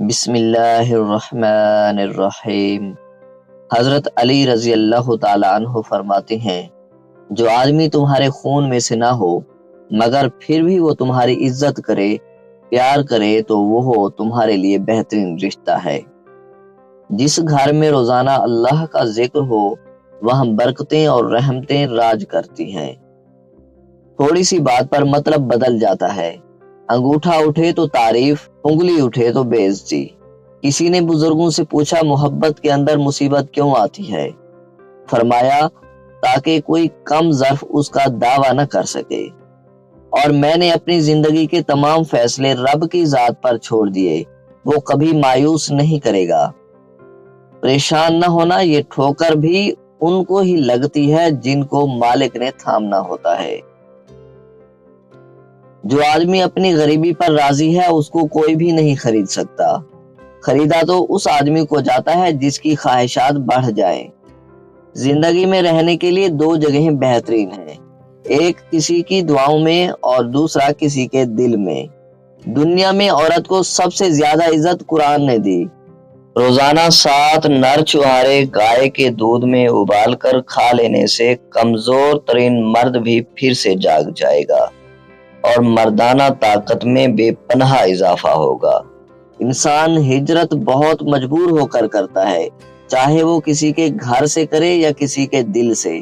بسم اللہ الرحمن الرحیم۔ حضرت علی رضی اللہ تعالی عنہ فرماتے ہیں، جو آدمی تمہارے خون میں سے نہ ہو مگر پھر بھی وہ تمہاری عزت کرے، پیار کرے تو وہ تمہارے لیے بہترین رشتہ ہے۔ جس گھر میں روزانہ اللہ کا ذکر ہو وہاں برکتیں اور رحمتیں راج کرتی ہیں۔ تھوڑی سی بات پر مطلب بدل جاتا ہے، انگوٹھا اٹھے تو تعریف، انگلی اٹھے تو بے عزتی۔ کسی نے بزرگوں سے پوچھا، محبت کے اندر مصیبت کیوں آتی ہے؟ فرمایا، تاکہ کوئی کم ظرف اس کا دعویٰ نہ کر سکے۔ اور میں نے اپنی زندگی کے تمام فیصلے رب کی ذات پر چھوڑ دیے، وہ کبھی مایوس نہیں کرے گا۔ پریشان نہ ہونا، یہ ٹھوکر بھی ان کو ہی لگتی ہے جن کو مالک نے تھامنا ہوتا ہے۔ جو آدمی اپنی غریبی پر راضی ہے اس کو کوئی بھی نہیں خرید سکتا۔ خریدا تو اس آدمی کو جاتا ہے جس کی خواہشات بڑھ جائیں۔ زندگی میں رہنے کے لیے دو جگہیں بہترین ہیں، ایک کسی کی دعاؤں میں اور دوسرا کسی کے دل میں۔ دنیا میں عورت کو سب سے زیادہ عزت قرآن نے دی۔ روزانہ 7 نر چوہارے گائے کے دودھ میں ابال کر کھا لینے سے کمزور ترین مرد بھی پھر سے جاگ جائے گا اور مردانہ طاقت میں بے پناہ اضافہ ہوگا۔ انسان ہجرت بہت مجبور ہو کر کرتا ہے، چاہے وہ کسی کے گھر سے کرے یا کسی کے دل سے۔